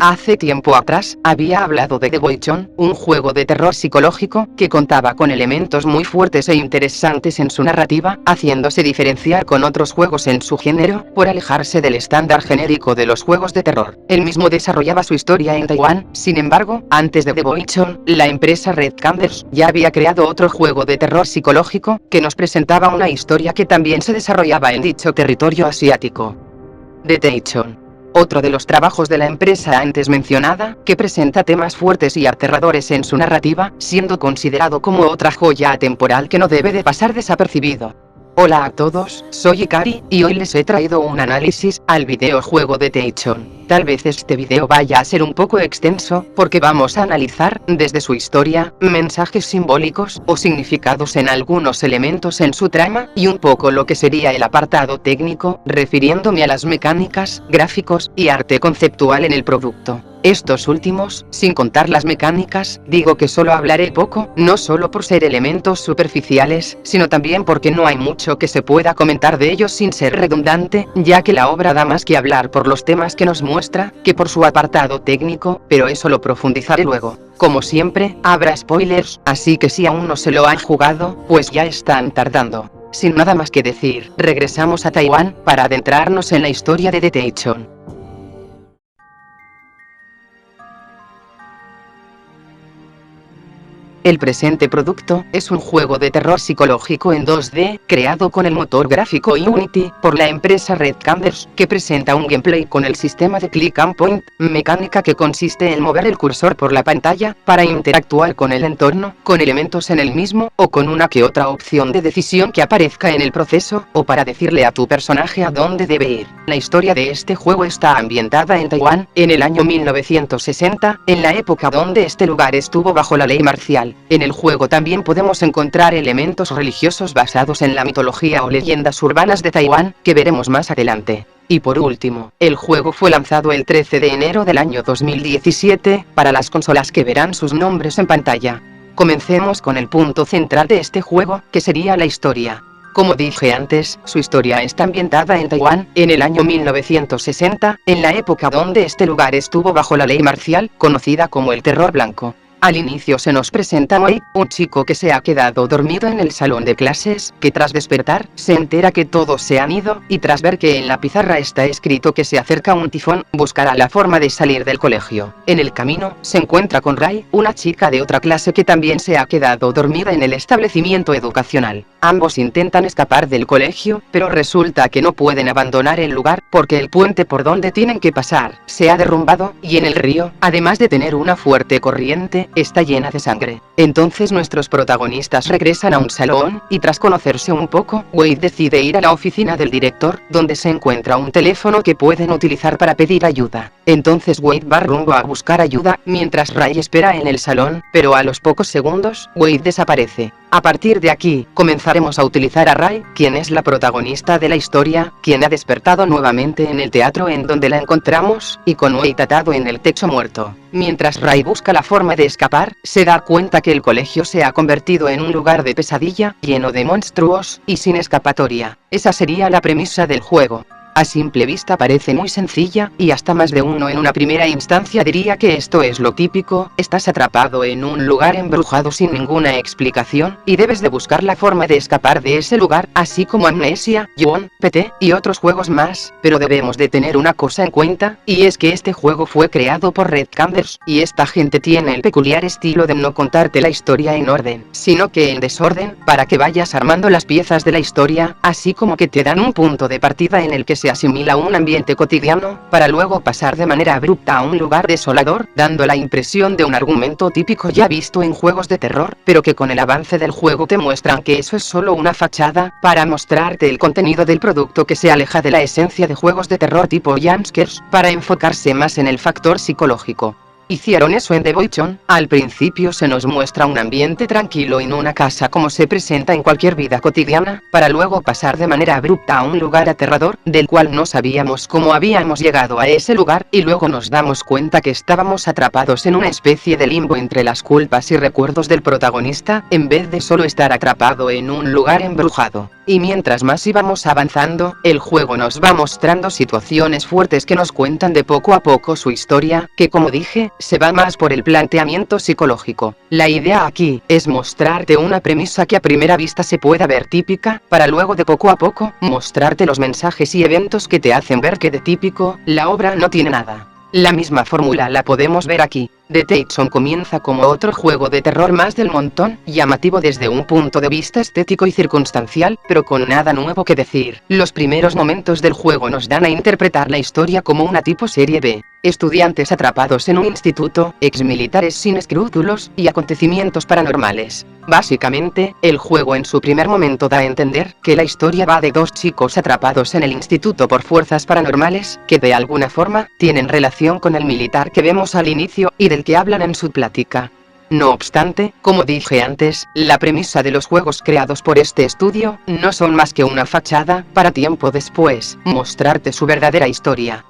Hace tiempo atrás, había hablado de The Witcher, un juego de terror psicológico, que contaba con elementos muy fuertes e interesantes en su narrativa, haciéndose diferenciar con otros juegos en su género, por alejarse del estándar genérico de los juegos de terror. El mismo desarrollaba su historia en Taiwán. Sin embargo, antes de The Witcher, la empresa Red Candles ya había creado otro juego de terror psicológico, que nos presentaba una historia que también se desarrollaba en dicho territorio asiático. Detention. Otro de los trabajos de la empresa antes mencionada, que presenta temas fuertes y aterradores en su narrativa, siendo considerado como otra joya atemporal que no debe de pasar desapercibido. Hola a todos, soy Ikari, y hoy les he traído un análisis al videojuego Detention. Tal vez este video vaya a ser un poco extenso, porque vamos a analizar, desde su historia, mensajes simbólicos, o significados en algunos elementos en su trama, y un poco lo que sería el apartado técnico, refiriéndome a las mecánicas, gráficos, y arte conceptual en el producto. Estos últimos, sin contar las mecánicas, digo que solo hablaré poco, no solo por ser elementos superficiales, sino también porque no hay mucho que se pueda comentar de ellos sin ser redundante, ya que la obra da más que hablar por los temas que nos muestra, que por su apartado técnico, pero eso lo profundizaré luego. Como siempre, habrá spoilers, así que si aún no se lo han jugado, pues ya están tardando. Sin nada más que decir, regresamos a Taiwán, para adentrarnos en la historia de Detention. El presente producto es un juego de terror psicológico en 2D, creado con el motor gráfico Unity, por la empresa Red Candles, que presenta un gameplay con el sistema de Click and Point, mecánica que consiste en mover el cursor por la pantalla, para interactuar con el entorno, con elementos en el mismo, o con una que otra opción de decisión que aparezca en el proceso, o para decirle a tu personaje a dónde debe ir. La historia de este juego está ambientada en Taiwán, en el año 1960, en la época donde este lugar estuvo bajo la ley marcial. En el juego también podemos encontrar elementos religiosos basados en la mitología o leyendas urbanas de Taiwán, que veremos más adelante. Y por último, el juego fue lanzado el 13 de enero del año 2017, para las consolas que verán sus nombres en pantalla. Comencemos con el punto central de este juego, que sería la historia. Como dije antes, su historia está ambientada en Taiwán, en el año 1960, en la época donde este lugar estuvo bajo la ley marcial, conocida como el Terror Blanco. Al inicio se nos presenta Wei, un chico que se ha quedado dormido en el salón de clases, que tras despertar, se entera que todos se han ido, y tras ver que en la pizarra está escrito que se acerca un tifón, buscará la forma de salir del colegio. En el camino, se encuentra con Rai, una chica de otra clase que también se ha quedado dormida en el establecimiento educacional. Ambos intentan escapar del colegio, pero resulta que no pueden abandonar el lugar, porque el puente por donde tienen que pasar, se ha derrumbado, y en el río, además de tener una fuerte corriente, está llena de sangre. Entonces nuestros protagonistas regresan a un salón, y tras conocerse un poco, Wade decide ir a la oficina del director, donde se encuentra un teléfono que pueden utilizar para pedir ayuda. Entonces Wade va rumbo a buscar ayuda, mientras Ray espera en el salón, pero a los pocos segundos, Wade desaparece. A partir de aquí, comenzaremos a utilizar a Ray, quien es la protagonista de la historia, quien ha despertado nuevamente en el teatro en donde la encontramos, y con Wade atado en el techo muerto. Mientras Ray busca la forma de escapar, se da cuenta que el colegio se ha convertido en un lugar de pesadilla, lleno de monstruos, y sin escapatoria. Esa sería la premisa del juego. A simple vista parece muy sencilla, y hasta más de uno en una primera instancia diría que esto es lo típico: estás atrapado en un lugar embrujado sin ninguna explicación, y debes de buscar la forma de escapar de ese lugar, así como Amnesia, Yuon, PT, y otros juegos más. Pero debemos de tener una cosa en cuenta, y es que este juego fue creado por Red Candles, y esta gente tiene el peculiar estilo de no contarte la historia en orden, sino que en desorden, para que vayas armando las piezas de la historia, así como que te dan un punto de partida en el que se asimila un ambiente cotidiano, para luego pasar de manera abrupta a un lugar desolador, dando la impresión de un argumento típico ya visto en juegos de terror, pero que con el avance del juego te muestran que eso es solo una fachada, para mostrarte el contenido del producto, que se aleja de la esencia de juegos de terror tipo jumpscares, para enfocarse más en el factor psicológico. Hicieron eso en The Witcher. Al principio se nos muestra un ambiente tranquilo en una casa como se presenta en cualquier vida cotidiana, para luego pasar de manera abrupta a un lugar aterrador, del cual no sabíamos cómo habíamos llegado a ese lugar, y luego nos damos cuenta que estábamos atrapados en una especie de limbo entre las culpas y recuerdos del protagonista, en vez de solo estar atrapado en un lugar embrujado. y mientras más íbamos avanzando, el juego nos va mostrando situaciones fuertes que nos cuentan de poco a poco su historia, que como dije, se va más por el planteamiento psicológico. La idea aquí es mostrarte una premisa que a primera vista se pueda ver típica, para luego de poco a poco, mostrarte los mensajes y eventos que te hacen ver que de típico, la obra no tiene nada. La misma fórmula la podemos ver aquí. Detection comienza como otro juego de terror más del montón, llamativo desde un punto de vista estético y circunstancial, pero con nada nuevo que decir. Los primeros momentos del juego nos dan a interpretar la historia como una tipo serie B. Estudiantes atrapados en un instituto, exmilitares sin escrúpulos, y acontecimientos paranormales. Básicamente, el juego en su primer momento da a entender que la historia va de dos chicos atrapados en el instituto por fuerzas paranormales, que de alguna forma, tienen relación con el militar que vemos al inicio, y del que hablan en su plática. No obstante, como dije antes, la premisa de los juegos creados por este estudio, no son más que una fachada, para tiempo después, mostrarte su verdadera historia.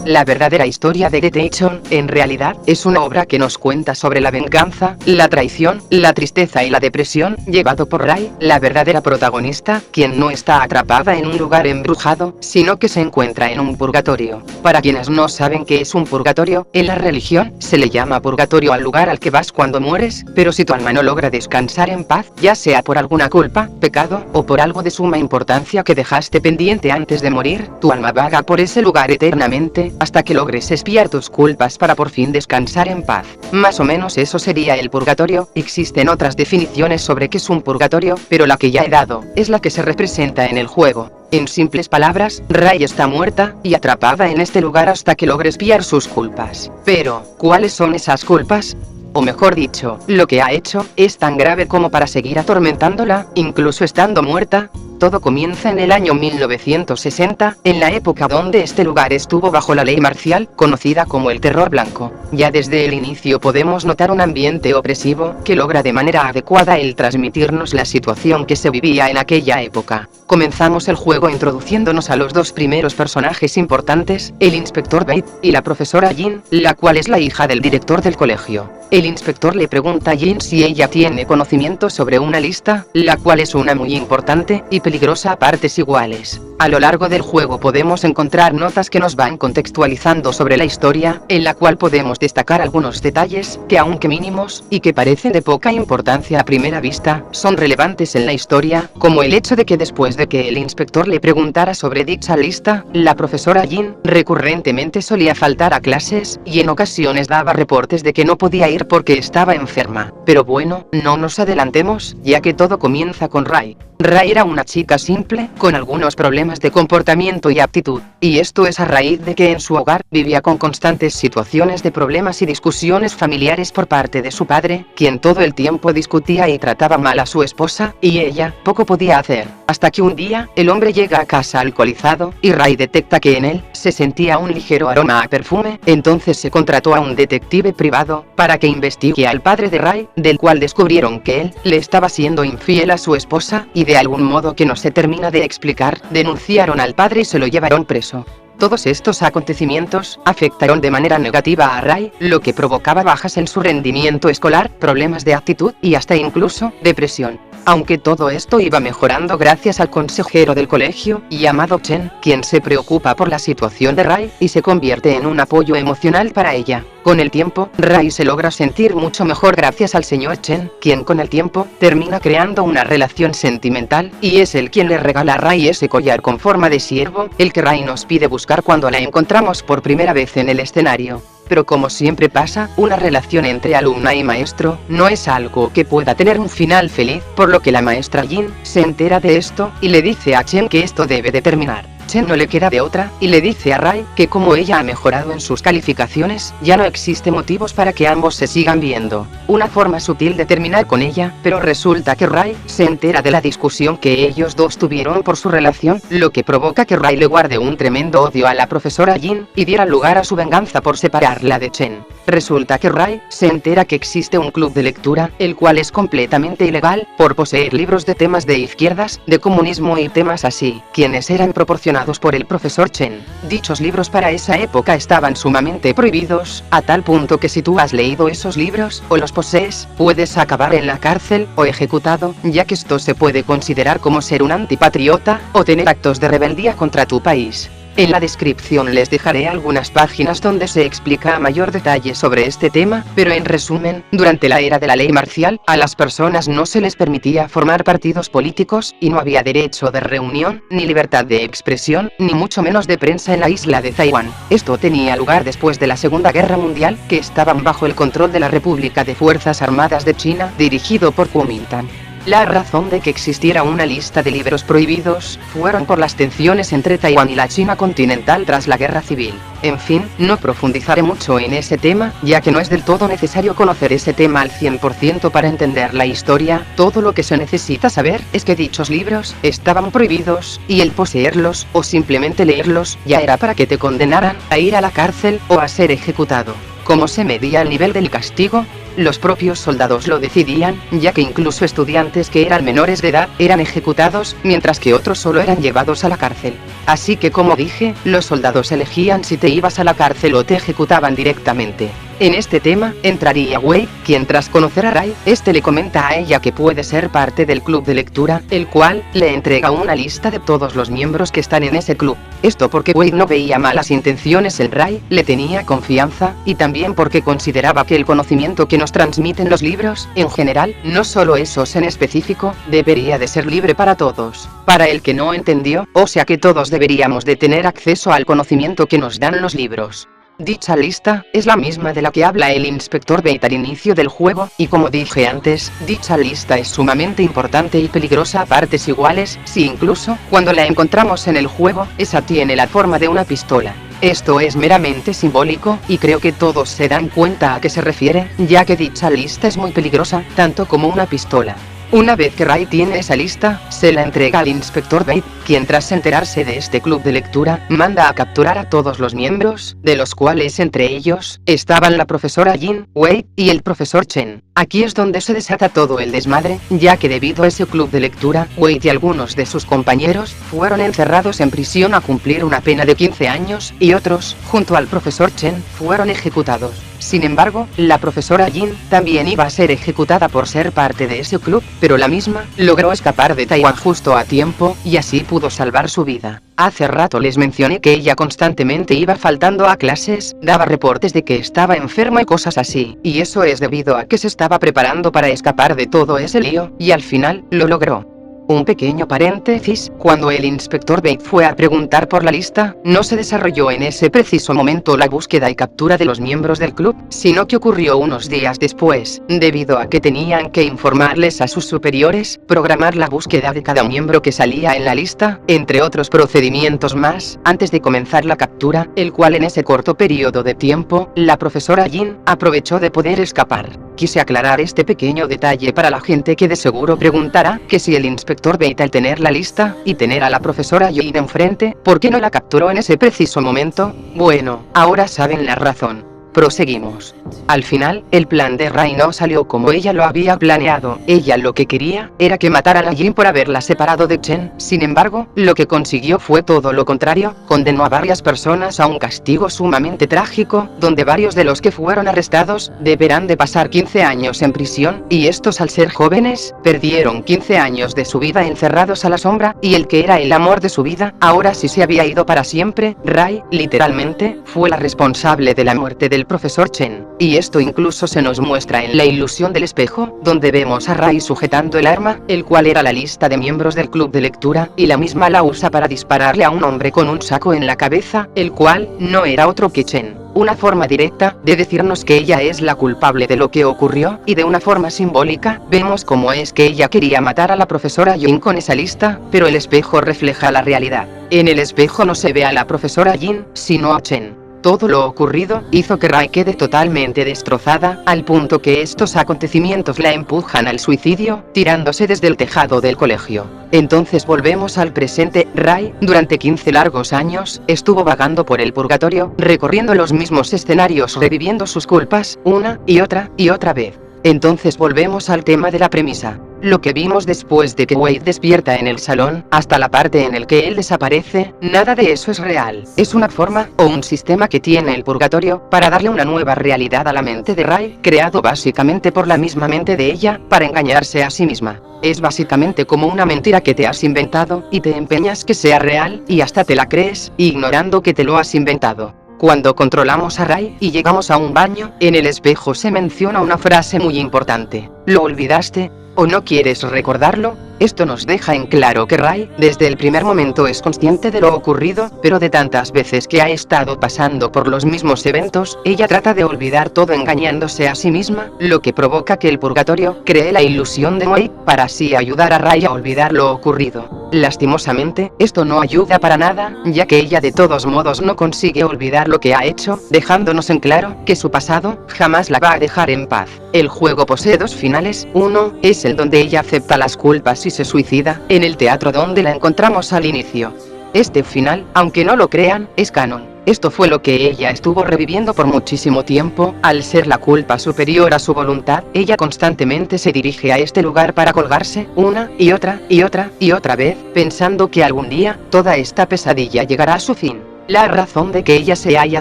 La verdadera historia de Detection, en realidad, es una obra que nos cuenta sobre la venganza, la traición, la tristeza y la depresión, llevado por Ray, la verdadera protagonista, quien no está atrapada en un lugar embrujado, sino que se encuentra en un purgatorio. Para quienes no saben qué es un purgatorio, en la religión, se le llama purgatorio al lugar al que vas cuando mueres, pero si tu alma no logra descansar en paz, ya sea por alguna culpa, pecado, o por algo de suma importancia que dejaste pendiente antes de morir, tu alma vaga por ese lugar eternamente, hasta que logres expiar tus culpas para por fin descansar en paz. Más o menos eso sería el purgatorio. Existen otras definiciones sobre qué es un purgatorio, pero la que ya he dado, es la que se representa en el juego. En simples palabras, Ray está muerta, y atrapada en este lugar hasta que logre expiar sus culpas. Pero, ¿cuáles son esas culpas? O mejor dicho, lo que ha hecho, es tan grave como para seguir atormentándola, incluso estando muerta. Todo comienza en el año 1960, en la época donde este lugar estuvo bajo la ley marcial, conocida como el terror blanco. Ya desde el inicio podemos notar un ambiente opresivo, que logra de manera adecuada el transmitirnos la situación que se vivía en aquella época. Comenzamos el juego introduciéndonos a los dos primeros personajes importantes, el inspector Bate, y la profesora Jean, la cual es la hija del director del colegio. El inspector le pregunta a Jean si ella tiene conocimiento sobre una lista, la cual es una muy importante y peligrosa a partes iguales. A lo largo del juego podemos encontrar notas que nos van contextualizando sobre la historia, en la cual podemos destacar algunos detalles, que aunque mínimos, y que parecen de poca importancia a primera vista, son relevantes en la historia, como el hecho de que después de que el inspector le preguntara sobre dicha lista, la profesora Jean, recurrentemente solía faltar a clases, y en ocasiones daba reportes de que no podía ir porque estaba enferma. Pero bueno, no nos adelantemos, ya que todo comienza con Ray. Ray era una chica simple, con algunos problemas de comportamiento y aptitud, y esto es a raíz de que en su hogar, vivía con constantes situaciones de problemas y discusiones familiares por parte de su padre, quien todo el tiempo discutía y trataba mal a su esposa, y ella, poco podía hacer, hasta que un día, el hombre llega a casa alcoholizado, y Ray detecta que en él, se sentía un ligero aroma a perfume, entonces se contrató a un detective privado, para que investigue al padre de Ray, del cual descubrieron que él, le estaba siendo infiel a su esposa, y de algún modo que no se termina de explicar, denunciaron al padre y se lo llevaron preso. Todos estos acontecimientos afectaron de manera negativa a Ray, lo que provocaba bajas en su rendimiento escolar, problemas de actitud y hasta incluso depresión. Aunque todo esto iba mejorando gracias al consejero del colegio, llamado Chen, quien se preocupa por la situación de Ray y se convierte en un apoyo emocional para ella. Con el tiempo, Ray se logra sentir mucho mejor gracias al señor Chen, quien con el tiempo, termina creando una relación sentimental, y es él quien le regala a Ray ese collar con forma de ciervo, el que Ray nos pide buscar cuando la encontramos por primera vez en el escenario. Pero como siempre pasa, una relación entre alumna y maestro, no es algo que pueda tener un final feliz, por lo que la maestra Jean, se entera de esto, y le dice a Chen que esto debe de terminar. Chen no le queda de otra, y le dice a Rai que como ella ha mejorado en sus calificaciones, ya no existe motivos para que ambos se sigan viendo. Una forma sutil de terminar con ella, pero resulta que Rai se entera de la discusión que ellos dos tuvieron por su relación, lo que provoca que Rai le guarde un tremendo odio a la profesora Jin, y diera lugar a su venganza por separarla de Chen. Resulta que Rai se entera que existe un club de lectura, el cual es completamente ilegal, por poseer libros de temas de izquierdas, de comunismo y temas así, quienes eran proporcionados por el profesor Chen. Dichos libros para esa época estaban sumamente prohibidos, a tal punto que si tú has leído esos libros, o los posees, puedes acabar en la cárcel, o ejecutado, ya que esto se puede considerar como ser un antipatriota, o tener actos de rebeldía contra tu país. En la descripción les dejaré algunas páginas donde se explica a mayor detalle sobre este tema, pero en resumen, durante la era de la ley marcial, a las personas no se les permitía formar partidos políticos, y no había derecho de reunión, ni libertad de expresión, ni mucho menos de prensa en la isla de Taiwán. Esto tenía lugar después de la Segunda Guerra Mundial, que estaban bajo el control de la República de Fuerzas Armadas de China, dirigido por Kuomintang. La razón de que existiera una lista de libros prohibidos fueron por las tensiones entre Taiwán y la China continental tras la guerra civil. En fin, no profundizaré mucho en ese tema, ya que no es del todo necesario conocer ese tema al 100% para entender la historia. Todo lo que se necesita saber es que dichos libros estaban prohibidos, y el poseerlos, o simplemente leerlos, ya era para que te condenaran a ir a la cárcel, o a ser ejecutado. ¿Cómo se medía el nivel del castigo? Los propios soldados lo decidían, ya que incluso estudiantes que eran menores de edad eran ejecutados, mientras que otros solo eran llevados a la cárcel. Así que como dije, los soldados elegían si te ibas a la cárcel o te ejecutaban directamente. En este tema, entraría Wei, quien tras conocer a Rai, este le comenta a ella que puede ser parte del club de lectura, el cual le entrega una lista de todos los miembros que están en ese club. Esto porque Wei no veía malas intenciones en Rai, le tenía confianza, y también porque consideraba que el conocimiento que nos transmiten los libros, en general, no solo esos en específico, debería de ser libre para todos. Para el que no entendió, o sea que todos deberíamos de tener acceso al conocimiento que nos dan los libros. Dicha lista es la misma de la que habla el inspector Bate al inicio del juego, y como dije antes, dicha lista es sumamente importante y peligrosa a partes iguales, si incluso, cuando la encontramos en el juego, esa tiene la forma de una pistola. Esto es meramente simbólico, y creo que todos se dan cuenta a qué se refiere, ya que dicha lista es muy peligrosa, tanto como una pistola. Una vez que Rai tiene esa lista, se la entrega al inspector Bate, quien tras enterarse de este club de lectura, manda a capturar a todos los miembros, de los cuales entre ellos, estaban la profesora Jin, Wei, y el profesor Chen. Aquí es donde se desata todo el desmadre, ya que debido a ese club de lectura, Wei y algunos de sus compañeros, fueron encerrados en prisión a cumplir una pena de 15 años, y otros, junto al profesor Chen, fueron ejecutados. Sin embargo, la profesora Jin también iba a ser ejecutada por ser parte de ese club, pero la misma logró escapar de Taiwán justo a tiempo, y así pudo salvar su vida. Hace rato les mencioné que ella constantemente iba faltando a clases, daba reportes de que estaba enferma y cosas así, y eso es debido a que se estaba preparando para escapar de todo ese lío, y al final, lo logró. Un pequeño paréntesis, cuando el inspector Bate fue a preguntar por la lista, no se desarrolló en ese preciso momento la búsqueda y captura de los miembros del club, sino que ocurrió unos días después, debido a que tenían que informarles a sus superiores, programar la búsqueda de cada miembro que salía en la lista, entre otros procedimientos más, antes de comenzar la captura, el cual en ese corto periodo de tiempo, la profesora Jin aprovechó de poder escapar. Quise aclarar este pequeño detalle para la gente que de seguro preguntará que si el inspector Bate al tener la lista, y tener a la profesora Jin enfrente, ¿por qué no la capturó en ese preciso momento? Bueno, ahora saben la razón. Proseguimos. Al final, el plan de Rai no salió como ella lo había planeado. Ella lo que quería era que mataran a Jin por haberla separado de Chen. Sin embargo, lo que consiguió fue todo lo contrario. Condenó a varias personas a un castigo sumamente trágico, donde varios de los que fueron arrestados deberán de pasar 15 años en prisión, y estos al ser jóvenes, perdieron 15 años de su vida encerrados a la sombra, y el que era el amor de su vida, ahora sí se había ido para siempre. Rai, literalmente, fue la responsable de la muerte del profesor Chen, y esto incluso se nos muestra en la ilusión del espejo, donde vemos a Rai sujetando el arma, el cual era la lista de miembros del club de lectura, y la misma la usa para dispararle a un hombre con un saco en la cabeza, el cual no era otro que Chen. Una forma directa de decirnos que ella es la culpable de lo que ocurrió, y de una forma simbólica, vemos cómo es que ella quería matar a la profesora Jin con esa lista, pero el espejo refleja la realidad. En el espejo no se ve a la profesora Jin, sino a Chen. Todo lo ocurrido hizo que Rai quede totalmente destrozada, al punto que estos acontecimientos la empujan al suicidio, tirándose desde el tejado del colegio. Entonces volvemos al presente. Rai, durante 15 largos años, estuvo vagando por el purgatorio, recorriendo los mismos escenarios, reviviendo sus culpas, una y otra vez. Entonces volvemos al tema de la premisa. Lo que vimos después de que Wade despierta en el salón, hasta la parte en el que él desaparece, nada de eso es real. Es una forma, o un sistema que tiene el purgatorio, para darle una nueva realidad a la mente de Rai, creado básicamente por la misma mente de ella, para engañarse a sí misma. Es básicamente como una mentira que te has inventado, y te empeñas que sea real, y hasta te la crees, ignorando que te lo has inventado. Cuando controlamos a Rai y llegamos a un baño, en el espejo se menciona una frase muy importante. ¿Lo olvidaste? ¿O no quieres recordarlo? Esto nos deja en claro que Rai, desde el primer momento es consciente de lo ocurrido, pero de tantas veces que ha estado pasando por los mismos eventos, ella trata de olvidar todo engañándose a sí misma, lo que provoca que el purgatorio cree la ilusión de Wade, para así ayudar a Rai a olvidar lo ocurrido. Lastimosamente, esto no ayuda para nada, ya que ella de todos modos no consigue olvidar lo que ha hecho, dejándonos en claro que su pasado jamás la va a dejar en paz. El juego posee dos finales. Uno es el donde ella acepta las culpas y se suicida, en el teatro donde la encontramos al inicio. Este final, aunque no lo crean, es canon. Esto fue lo que ella estuvo reviviendo por muchísimo tiempo. Al ser la culpa superior a su voluntad, ella constantemente se dirige a este lugar para colgarse, una y otra vez, pensando que algún día, toda esta pesadilla llegará a su fin. La razón de que ella se haya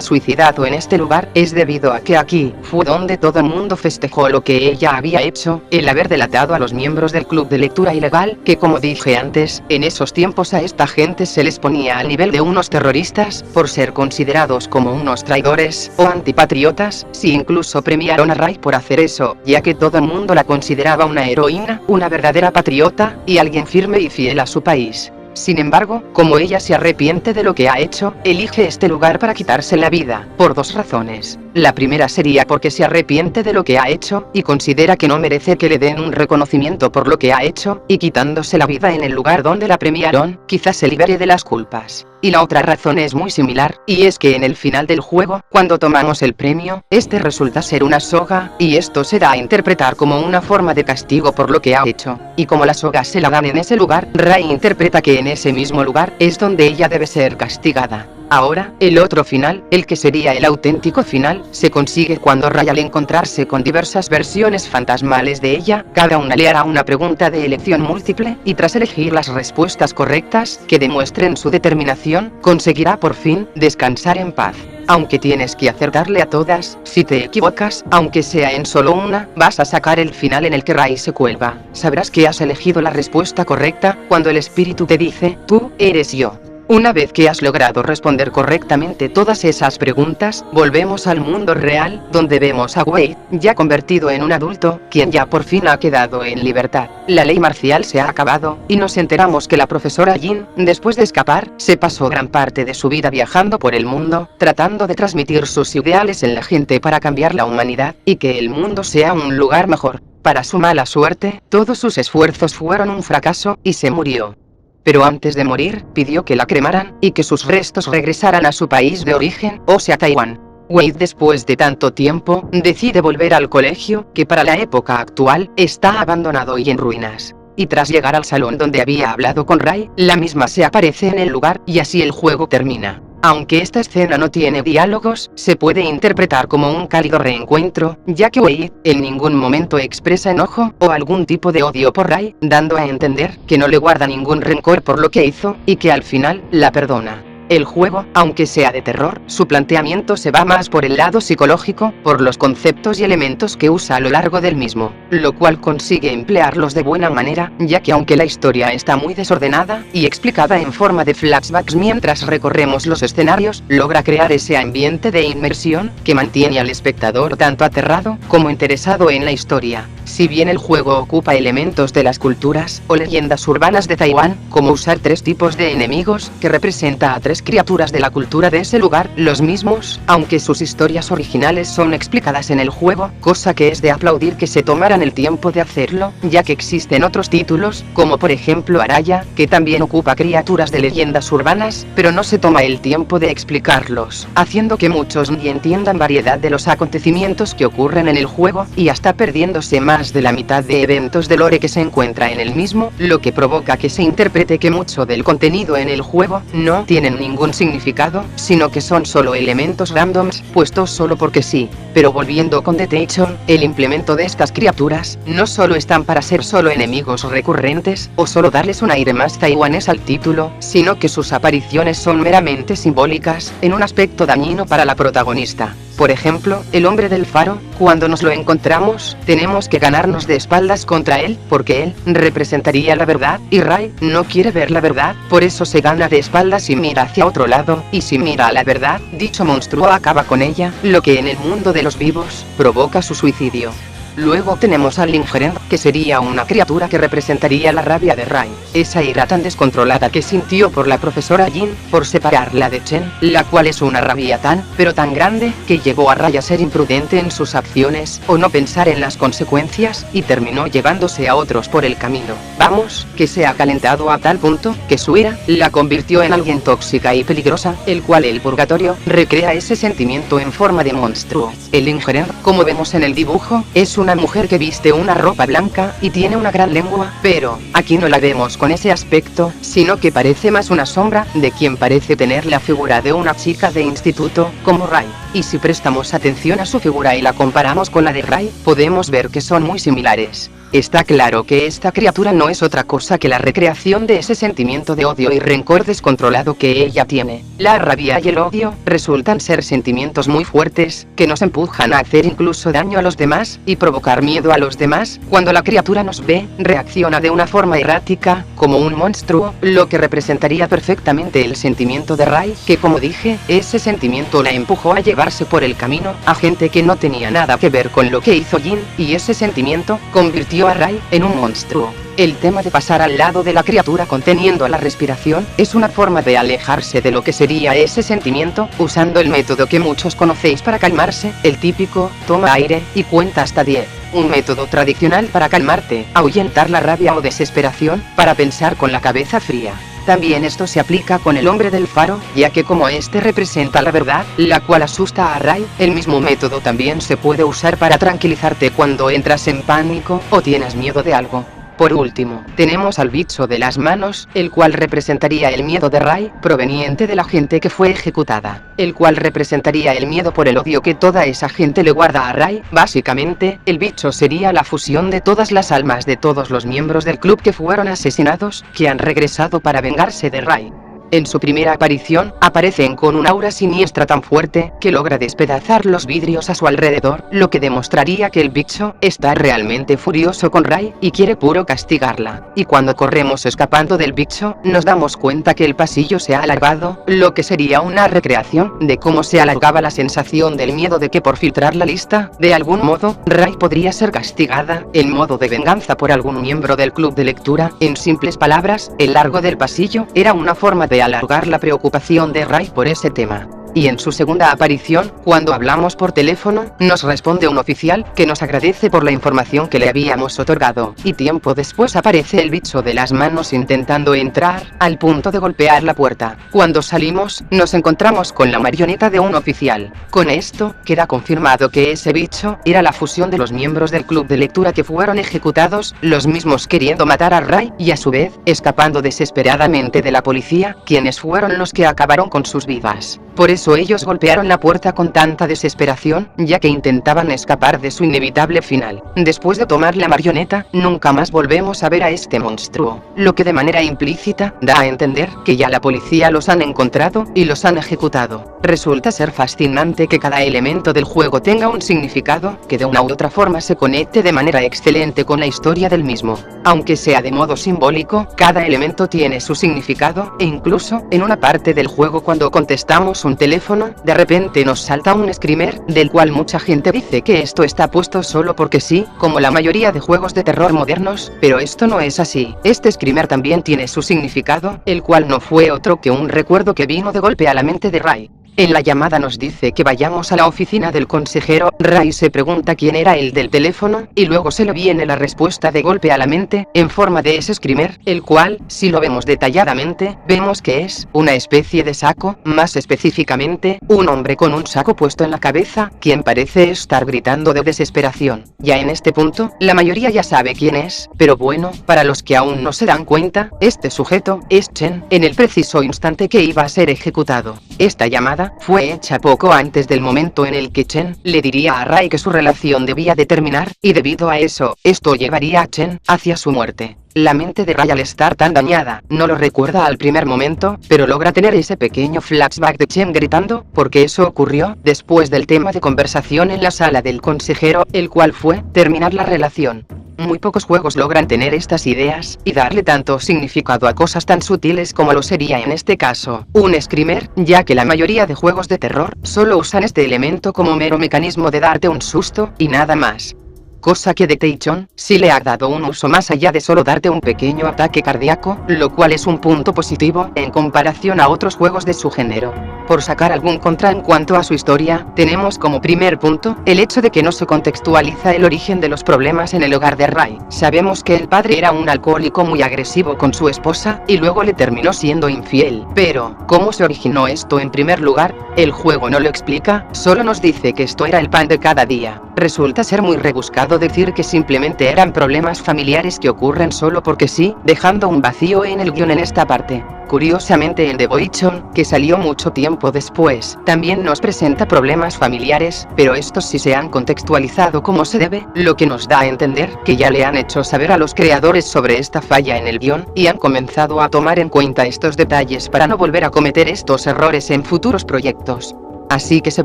suicidado en este lugar es debido a que aquí fue donde todo el mundo festejó lo que ella había hecho, el haber delatado a los miembros del club de lectura ilegal, que como dije antes, en esos tiempos a esta gente se les ponía al nivel de unos terroristas, por ser considerados como unos traidores o antipatriotas. Si incluso premiaron a Rai por hacer eso, ya que todo el mundo la consideraba una heroína, una verdadera patriota, y alguien firme y fiel a su país. Sin embargo, como ella se arrepiente de lo que ha hecho, elige este lugar para quitarse la vida, por dos razones. La primera sería porque se arrepiente de lo que ha hecho, y considera que no merece que le den un reconocimiento por lo que ha hecho, y quitándose la vida en el lugar donde la premiaron, quizás se libere de las culpas. Y la otra razón es muy similar, y es que en el final del juego, cuando tomamos el premio, este resulta ser una soga, y esto se da a interpretar como una forma de castigo por lo que ha hecho. Y como la soga se la dan en ese lugar, Rai interpreta que en ese mismo lugar es donde ella debe ser castigada. Ahora, el otro final, el que sería el auténtico final, se consigue cuando Rai, al encontrarse con diversas versiones fantasmales de ella, cada una le hará una pregunta de elección múltiple, y tras elegir las respuestas correctas, que demuestren su determinación, conseguirá por fin descansar en paz. Aunque tienes que acertarle a todas, si te equivocas, aunque sea en solo una, vas a sacar el final en el que Rai se cuelga. Sabrás que has elegido la respuesta correcta, cuando el espíritu te dice, tú eres yo. Una vez que has logrado responder correctamente todas esas preguntas, volvemos al mundo real, donde vemos a Wade, ya convertido en un adulto, quien ya por fin ha quedado en libertad. La ley marcial se ha acabado, y nos enteramos que la profesora Jin, después de escapar, se pasó gran parte de su vida viajando por el mundo, tratando de transmitir sus ideales en la gente para cambiar la humanidad, y que el mundo sea un lugar mejor. Para su mala suerte, todos sus esfuerzos fueron un fracaso, y se murió. Pero antes de morir, pidió que la cremaran, y que sus restos regresaran a su país de origen, o sea Taiwán. Wade, después de tanto tiempo, decide volver al colegio, que para la época actual, está abandonado y en ruinas. Y tras llegar al salón donde había hablado con Rai, la misma se aparece en el lugar, y así el juego termina. Aunque esta escena no tiene diálogos, se puede interpretar como un cálido reencuentro, ya que Wade en ningún momento expresa enojo o algún tipo de odio por Rai, dando a entender que no le guarda ningún rencor por lo que hizo, y que al final la perdona. El juego, aunque sea de terror, su planteamiento se va más por el lado psicológico, por los conceptos y elementos que usa a lo largo del mismo, lo cual consigue emplearlos de buena manera, ya que aunque la historia está muy desordenada, y explicada en forma de flashbacks mientras recorremos los escenarios, logra crear ese ambiente de inmersión, que mantiene al espectador tanto aterrado, como interesado en la historia. Si bien el juego ocupa elementos de las culturas o leyendas urbanas de Taiwán, como usar 3 tipos de enemigos, que representa a 3 criaturas de la cultura de ese lugar, los mismos, aunque sus historias originales son explicadas en el juego, cosa que es de aplaudir que se tomaran el tiempo de hacerlo, ya que existen otros títulos, como por ejemplo Araya, que también ocupa criaturas de leyendas urbanas, pero no se toma el tiempo de explicarlos, haciendo que muchos ni entiendan variedad de los acontecimientos que ocurren en el juego, y hasta perdiéndose más de la mitad de eventos de lore que se encuentra en el mismo, lo que provoca que se interprete que mucho del contenido en el juego no tienen ningún significado, sino que son solo elementos randoms, puestos solo porque sí. Pero volviendo con Detention, el implemento de estas criaturas, no solo están para ser solo enemigos recurrentes, o solo darles un aire más taiwanés al título, sino que sus apariciones son meramente simbólicas, en un aspecto dañino para la protagonista. Por ejemplo, el hombre del faro, cuando nos lo encontramos, tenemos que ganarnos de espaldas contra él, porque él representaría la verdad, y Rai no quiere ver la verdad, por eso se gana de espaldas y mira hacia otro lado, y si mira a la verdad, dicho monstruo acaba con ella, lo que en el mundo de los vivos, provoca su suicidio. Luego tenemos al Lingeren, que sería una criatura que representaría la rabia de Rai, esa ira tan descontrolada que sintió por la profesora Jin, por separarla de Chen, la cual es una rabia pero tan grande, que llevó a Rai a ser imprudente en sus acciones, o no pensar en las consecuencias, y terminó llevándose a otros por el camino. Vamos, que se ha calentado a tal punto, que su ira, la convirtió en alguien tóxica y peligrosa, el cual el purgatorio, recrea ese sentimiento en forma de monstruo. El Lingeren, como vemos en el dibujo, es una mujer que viste una ropa blanca, y tiene una gran lengua, pero, aquí no la vemos con ese aspecto, sino que parece más una sombra, de quien parece tener la figura de una chica de instituto, como Rai. Y si prestamos atención a su figura y la comparamos con la de Rai, podemos ver que son muy similares. Está claro que esta criatura no es otra cosa que la recreación de ese sentimiento de odio y rencor descontrolado que ella tiene. La rabia y el odio resultan ser sentimientos muy fuertes, que nos empujan a hacer incluso daño a los demás, y provocar miedo a los demás. Cuando la criatura nos ve, reacciona de una forma errática, como un monstruo, lo que representaría perfectamente el sentimiento de Rai, que como dije, ese sentimiento la empujó a llevarse por el camino a gente que no tenía nada que ver con lo que hizo Jin, y ese sentimiento convirtió a Rai en un monstruo. El tema de pasar al lado de la criatura conteniendo la respiración, es una forma de alejarse de lo que sería ese sentimiento, usando el método que muchos conocéis para calmarse, el típico, toma aire, y cuenta hasta 10. Un método tradicional para calmarte, ahuyentar la rabia o desesperación, para pensar con la cabeza fría. También esto se aplica con el hombre del faro, ya que como este representa la verdad, la cual asusta a Rai, el mismo método también se puede usar para tranquilizarte cuando entras en pánico, o tienes miedo de algo. Por último, tenemos al bicho de las manos, el cual representaría el miedo de Rai, proveniente de la gente que fue ejecutada, el cual representaría el miedo por el odio que toda esa gente le guarda a Rai. Básicamente, el bicho sería la fusión de todas las almas de todos los miembros del club que fueron asesinados, que han regresado para vengarse de Rai. En su primera aparición, aparecen con un aura siniestra tan fuerte, que logra despedazar los vidrios a su alrededor, lo que demostraría que el bicho está realmente furioso con Rai, y quiere puro castigarla. Y cuando corremos escapando del bicho, nos damos cuenta que el pasillo se ha alargado, lo que sería una recreación de cómo se alargaba la sensación del miedo de que por filtrar la lista, de algún modo, Rai podría ser castigada, en modo de venganza por algún miembro del club de lectura. En simples palabras, el largo del pasillo era una forma de alargar la preocupación de Rai por ese tema. Y en su segunda aparición, cuando hablamos por teléfono, nos responde un oficial, que nos agradece por la información que le habíamos otorgado, y tiempo después aparece el bicho de las manos intentando entrar, al punto de golpear la puerta. Cuando salimos, nos encontramos con la marioneta de un oficial. Con esto, queda confirmado que ese bicho era la fusión de los miembros del club de lectura que fueron ejecutados, los mismos queriendo matar a Rai, y a su vez, escapando desesperadamente de la policía, quienes fueron los que acabaron con sus vidas. Por eso ellos golpearon la puerta con tanta desesperación, ya que intentaban escapar de su inevitable final. Después de tomar la marioneta, nunca más volvemos a ver a este monstruo, lo que de manera implícita da a entender que ya la policía los han encontrado y los han ejecutado. Resulta ser fascinante que cada elemento del juego tenga un significado, que de una u otra forma se conecte de manera excelente con la historia del mismo. Aunque sea de modo simbólico, cada elemento tiene su significado, e incluso, en una parte del juego cuando contestamos un teléfono teléfono, de repente nos salta un screamer, del cual mucha gente dice que esto está puesto solo porque sí, como la mayoría de juegos de terror modernos, pero esto no es así. Este screamer también tiene su significado, el cual no fue otro que un recuerdo que vino de golpe a la mente de Ray. En la llamada nos dice que vayamos a la oficina del consejero. Ray se pregunta quién era el del teléfono, y luego se le viene la respuesta de golpe a la mente, en forma de ese screamer, el cual, si lo vemos detalladamente, vemos que es una especie de saco, más específicamente, un hombre con un saco puesto en la cabeza, quien parece estar gritando de desesperación. Ya en este punto, la mayoría ya sabe quién es, pero bueno, para los que aún no se dan cuenta, este sujeto es Chen, en el preciso instante que iba a ser ejecutado. Esta llamada fue hecha poco antes del momento en el que Chen le diría a Ray que su relación debía de terminar, y debido a eso, esto llevaría a Chen hacia su muerte. La mente de Ray, al estar tan dañada, no lo recuerda al primer momento, pero logra tener ese pequeño flashback de Chen gritando, porque eso ocurrió después del tema de conversación en la sala del consejero, el cual fue terminar la relación. Muy pocos juegos logran tener estas ideas y darle tanto significado a cosas tan sutiles como lo sería en este caso un screamer, ya que la mayoría de juegos de terror solo usan este elemento como mero mecanismo de darte un susto y nada más. Cosa que Detection sí le ha dado un uso más allá de solo darte un pequeño ataque cardíaco, lo cual es un punto positivo en comparación a otros juegos de su género. Por sacar algún contra en cuanto a su historia, tenemos como primer punto el hecho de que no se contextualiza el origen de los problemas en el hogar de Ray. Sabemos que el padre era un alcohólico muy agresivo con su esposa y luego le terminó siendo infiel, pero ¿cómo se originó esto en primer lugar? El juego no lo explica, solo nos dice que esto era el pan de cada día. Resulta ser muy rebuscado decir que simplemente eran problemas familiares que ocurren solo porque sí, dejando un vacío en el guión en esta parte. Curiosamente en Devotion, que salió mucho tiempo después, también nos presenta problemas familiares, pero estos sí se han contextualizado como se debe, lo que nos da a entender que ya le han hecho saber a los creadores sobre esta falla en el guión, y han comenzado a tomar en cuenta estos detalles para no volver a cometer estos errores en futuros proyectos. Así que se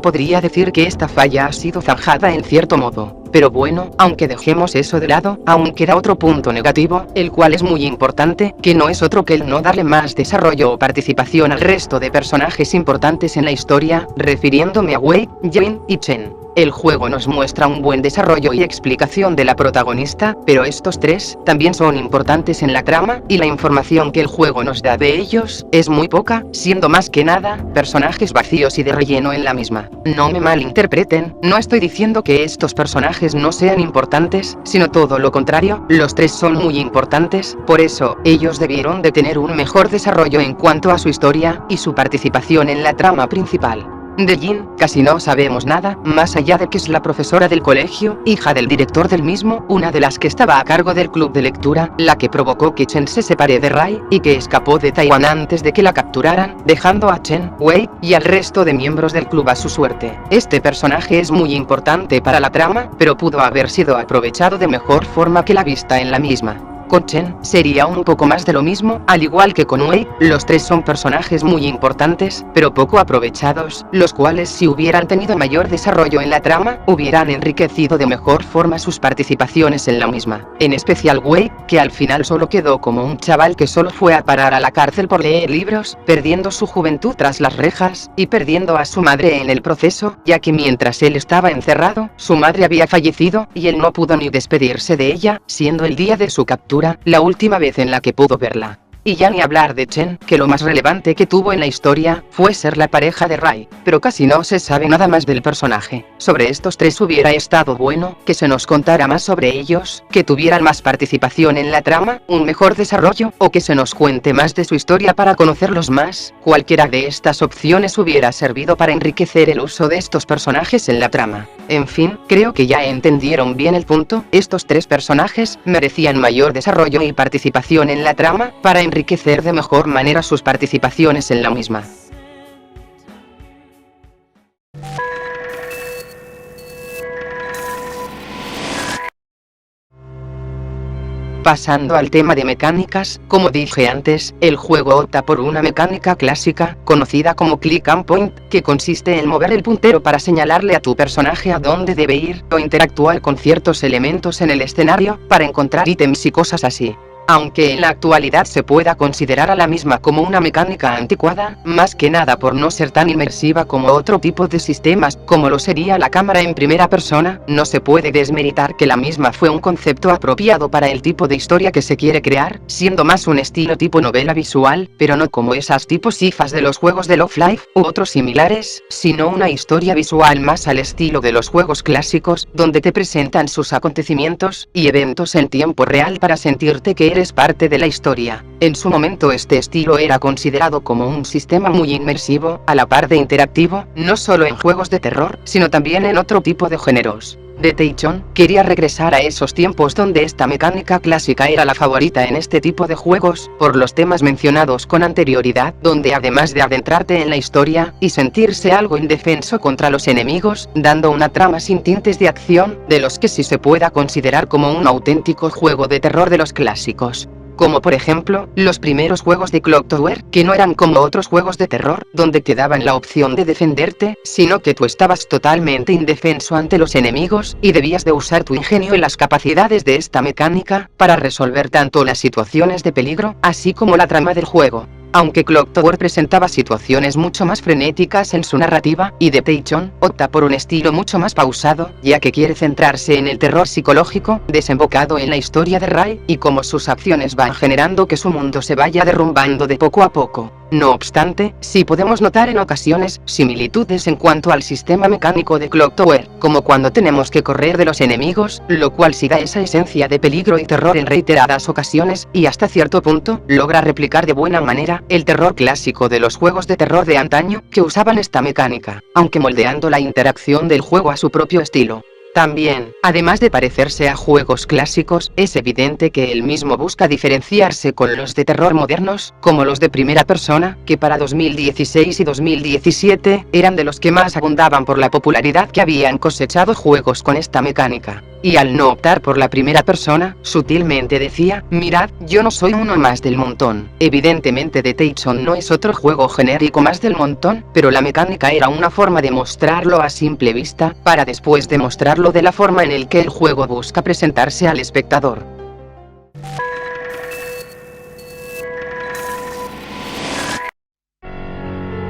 podría decir que esta falla ha sido zanjada en cierto modo. Pero bueno, aunque dejemos eso de lado, aún queda otro punto negativo, el cual es muy importante, que no es otro que el no darle más desarrollo o participación al resto de personajes importantes en la historia, refiriéndome a Wei, Jin y Chen. El juego nos muestra un buen desarrollo y explicación de la protagonista, pero estos tres también son importantes en la trama, y la información que el juego nos da de ellos es muy poca, siendo más que nada personajes vacíos y de relleno en la misma. No me malinterpreten, no estoy diciendo que estos personajes no sean importantes, sino todo lo contrario, los tres son muy importantes, por eso, ellos debieron de tener un mejor desarrollo en cuanto a su historia y su participación en la trama principal. De Jin, casi no sabemos nada, más allá de que es la profesora del colegio, hija del director del mismo, una de las que estaba a cargo del club de lectura, la que provocó que Chen se separe de Ray, y que escapó de Taiwán antes de que la capturaran, dejando a Chen, Wei, y al resto de miembros del club a su suerte. Este personaje es muy importante para la trama, pero pudo haber sido aprovechado de mejor forma que la vista en la misma. Con Chen sería un poco más de lo mismo, al igual que con Wei, los tres son personajes muy importantes, pero poco aprovechados, los cuales si hubieran tenido mayor desarrollo en la trama, hubieran enriquecido de mejor forma sus participaciones en la misma. En especial Wei, que al final solo quedó como un chaval que solo fue a parar a la cárcel por leer libros, perdiendo su juventud tras las rejas, y perdiendo a su madre en el proceso, ya que mientras él estaba encerrado, su madre había fallecido, y él no pudo ni despedirse de ella, siendo el día de su captura la última vez en la que pudo verla. Y ya ni hablar de Chen, que lo más relevante que tuvo en la historia fue ser la pareja de Ray, pero casi no se sabe nada más del personaje. Sobre estos tres hubiera estado bueno que se nos contara más sobre ellos, que tuvieran más participación en la trama, un mejor desarrollo, o que se nos cuente más de su historia para conocerlos más. Cualquiera de estas opciones hubiera servido para enriquecer el uso de estos personajes en la trama. En fin, creo que ya entendieron bien el punto, estos tres personajes merecían mayor desarrollo y participación en la trama, para enriquecer de mejor manera sus participaciones en la misma. Pasando al tema de mecánicas, como dije antes, el juego opta por una mecánica clásica, conocida como Click and Point, que consiste en mover el puntero para señalarle a tu personaje a dónde debe ir, o interactuar con ciertos elementos en el escenario, para encontrar ítems y cosas así. aunque en la actualidad se pueda considerar a la misma como una mecánica anticuada, más que nada por no ser tan inmersiva como otro tipo de sistemas, como lo sería la cámara en primera persona, no se puede desmeritar que la misma fue un concepto apropiado para el tipo de historia que se quiere crear, siendo más un estilo tipo novela visual, pero no como esas tipos sci-fis de los juegos de Love-Life, u otros similares, sino una historia visual más al estilo de los juegos clásicos, donde te presentan sus acontecimientos y eventos en tiempo real para sentirte que eres parte de la historia. En su momento este estilo era considerado como un sistema muy inmersivo, a la par de interactivo, no solo en juegos de terror, sino también en otro tipo de géneros. Detection quería regresar a esos tiempos donde esta mecánica clásica era la favorita en este tipo de juegos, por los temas mencionados con anterioridad, donde además de adentrarte en la historia, y sentirse algo indefenso contra los enemigos, dando una trama sin tintes de acción, de los que sí se pueda considerar como un auténtico juego de terror de los clásicos. Como por ejemplo, los primeros juegos de Clock Tower, que no eran como otros juegos de terror, donde te daban la opción de defenderte, sino que tú estabas totalmente indefenso ante los enemigos, y debías de usar tu ingenio y las capacidades de esta mecánica, para resolver tanto las situaciones de peligro, así como la trama del juego. Aunque Clock Tower presentaba situaciones mucho más frenéticas en su narrativa, y Detection opta por un estilo mucho más pausado, ya que quiere centrarse en el terror psicológico, desembocado en la historia de Ray, y cómo sus acciones van generando que su mundo se vaya derrumbando de poco a poco. No obstante, sí podemos notar en ocasiones similitudes en cuanto al sistema mecánico de Clock Tower, como cuando tenemos que correr de los enemigos, lo cual sí da esa esencia de peligro y terror en reiteradas ocasiones, y hasta cierto punto, logra replicar de buena manera el terror clásico de los juegos de terror de antaño, que usaban esta mecánica, aunque moldeando la interacción del juego a su propio estilo. También, además de parecerse a juegos clásicos, es evidente que el mismo busca diferenciarse con los de terror modernos, como los de primera persona, que para 2016 y 2017, eran de los que más abundaban por la popularidad que habían cosechado juegos con esta mecánica. Y al no optar por la primera persona, sutilmente decía, mirad, yo no soy uno más del montón. Evidentemente Detection no es otro juego genérico más del montón, pero la mecánica era una forma de mostrarlo a simple vista, para después demostrarlo de la forma en el que el juego busca presentarse al espectador.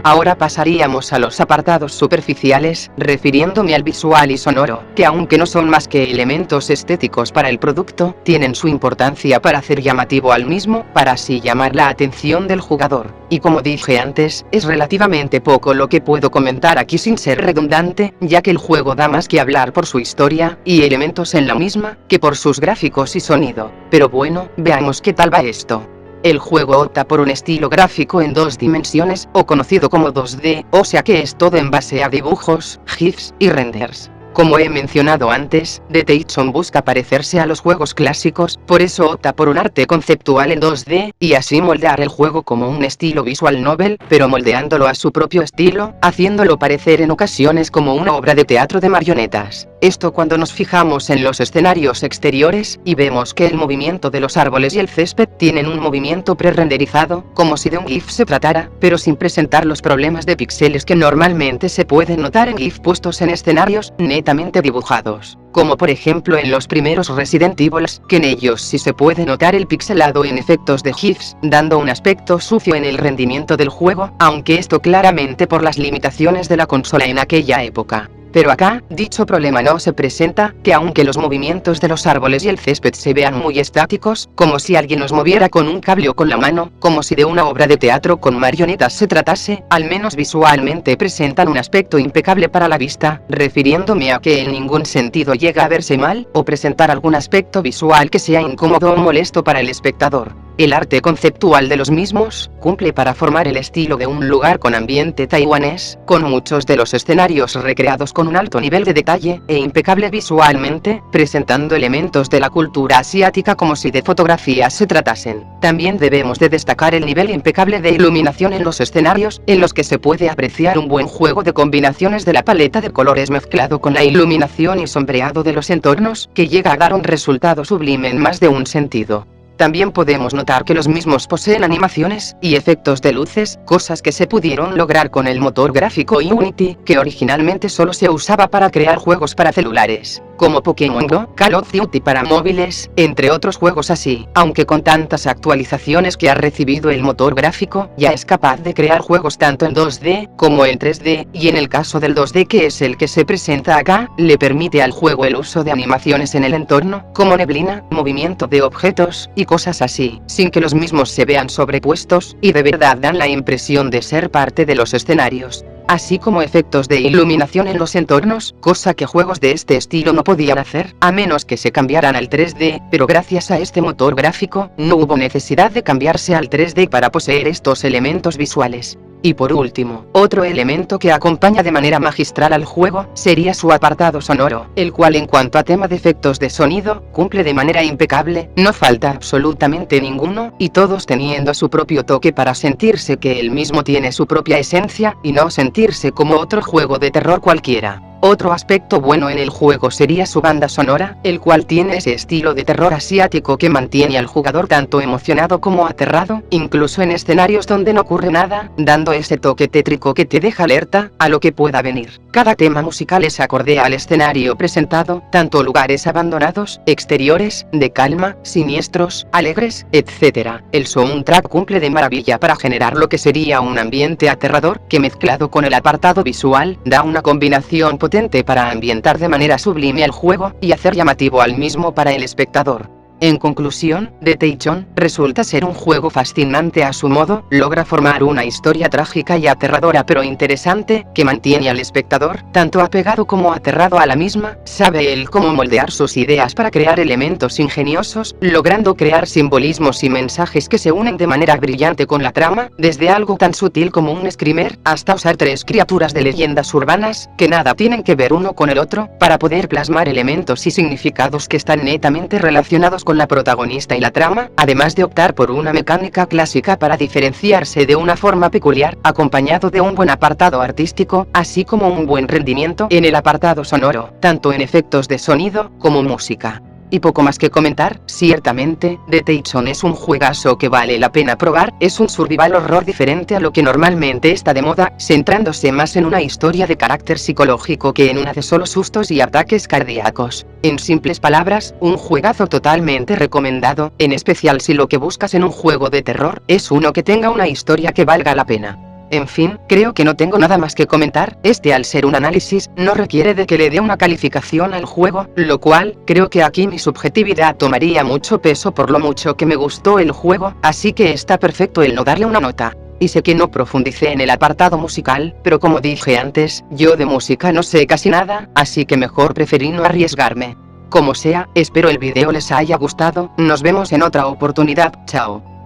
Ahora pasaríamos a los apartados superficiales, refiriéndome al visual y sonoro, que aunque no son más que elementos estéticos para el producto, tienen su importancia para hacer llamativo al mismo, para así llamar la atención del jugador. Y como dije antes, es relativamente poco lo que puedo comentar aquí sin ser redundante, ya que el juego da más que hablar por su historia, y elementos en la misma, que por sus gráficos y sonido. Pero bueno, veamos qué tal va esto. El juego opta por un estilo gráfico en 2 dimensiones, o conocido como 2D, o sea que es todo en base a dibujos, GIFs y renders. Como he mencionado antes, Detection busca parecerse a los juegos clásicos, por eso opta por un arte conceptual en 2D, y así moldear el juego como un estilo visual novel, pero moldeándolo a su propio estilo, haciéndolo parecer en ocasiones como una obra de teatro de marionetas. Esto cuando nos fijamos en los escenarios exteriores, y vemos que el movimiento de los árboles y el césped tienen un movimiento pre-renderizado, como si de un GIF se tratara, pero sin presentar los problemas de píxeles que normalmente se pueden notar en GIF puestos en escenarios netamente dibujados, como por ejemplo en los primeros Resident Evil, que en ellos sí se puede notar el pixelado en efectos de GIFs, dando un aspecto sucio en el rendimiento del juego, aunque esto claramente por las limitaciones de la consola en aquella época. Pero acá, dicho problema no se presenta, que aunque los movimientos de los árboles y el césped se vean muy estáticos, como si alguien los moviera con un cable o con la mano, como si de una obra de teatro con marionetas se tratase, al menos visualmente presentan un aspecto impecable para la vista, refiriéndome a que en ningún sentido llega a verse mal, o presentar algún aspecto visual que sea incómodo o molesto para el espectador. El arte conceptual de los mismos cumple para formar el estilo de un lugar con ambiente taiwanés, con muchos de los escenarios recreados con un alto nivel de detalle e impecable visualmente, presentando elementos de la cultura asiática como si de fotografías se tratasen. También debemos de destacar el nivel impecable de iluminación en los escenarios, en los que se puede apreciar un buen juego de combinaciones de la paleta de colores mezclado con la iluminación y sombreado de los entornos, que llega a dar un resultado sublime en más de un sentido. También podemos notar que los mismos poseen animaciones y efectos de luces, cosas que se pudieron lograr con el motor gráfico Unity, que originalmente solo se usaba para crear juegos para celulares. como Pokémon Go, Call of Duty para móviles, entre otros juegos así. Aunque con tantas actualizaciones que ha recibido el motor gráfico, ya es capaz de crear juegos tanto en 2D como en 3D, y en el caso del 2D, que es el que se presenta acá, le permite al juego el uso de animaciones en el entorno, como neblina, movimiento de objetos, y cosas así, sin que los mismos se vean sobrepuestos, y de verdad dan la impresión de ser parte de los escenarios, así como efectos de iluminación en los entornos, cosa que juegos de este estilo no podían hacer, a menos que se cambiaran al 3D, pero gracias a este motor gráfico, no hubo necesidad de cambiarse al 3D para poseer estos elementos visuales. Y por último, otro elemento que acompaña de manera magistral al juego, sería su apartado sonoro, el cual en cuanto a tema de efectos de sonido, cumple de manera impecable, no falta absolutamente ninguno, y todos teniendo su propio toque para sentirse que el mismo tiene su propia esencia, y no sentirse como otro juego de terror cualquiera. Otro aspecto bueno en el juego sería su banda sonora, el cual tiene ese estilo de terror asiático que mantiene al jugador tanto emocionado como aterrado, incluso en escenarios donde no ocurre nada, dando ese toque tétrico que te deja alerta a lo que pueda venir. Cada tema musical es acorde al escenario presentado, tanto lugares abandonados, exteriores, de calma, siniestros, alegres, etc. El soundtrack cumple de maravilla para generar lo que sería un ambiente aterrador, que mezclado con el apartado visual, da una combinación potente para ambientar de manera sublime al juego, y hacer llamativo al mismo para el espectador. En conclusión, Detection resulta ser un juego fascinante a su modo, logra formar una historia trágica y aterradora pero interesante, que mantiene al espectador, tanto apegado como aterrado a la misma, sabe él cómo moldear sus ideas para crear elementos ingeniosos, logrando crear simbolismos y mensajes que se unen de manera brillante con la trama, desde algo tan sutil como un screamer, hasta usar tres criaturas de leyendas urbanas, que nada tienen que ver uno con el otro, para poder plasmar elementos y significados que están netamente relacionados con la protagonista y la trama, además de optar por una mecánica clásica para diferenciarse de una forma peculiar, acompañado de un buen apartado artístico, así como un buen rendimiento en el apartado sonoro, tanto en efectos de sonido como música. Y poco más que comentar, ciertamente, Detection es un juegazo que vale la pena probar, es un survival horror diferente a lo que normalmente está de moda, centrándose más en una historia de carácter psicológico que en una de solo sustos y ataques cardíacos. En simples palabras, un juegazo totalmente recomendado, en especial si lo que buscas en un juego de terror, es uno que tenga una historia que valga la pena. En fin, creo que no tengo nada más que comentar, al ser un análisis, no requiere de que le dé una calificación al juego, lo cual, creo que aquí mi subjetividad tomaría mucho peso por lo mucho que me gustó el juego, así que está perfecto el no darle una nota. Y sé que no profundicé en el apartado musical, pero como dije antes, yo de música no sé casi nada, así que mejor preferí no arriesgarme. Como sea, espero el video les haya gustado, nos vemos en otra oportunidad, chao.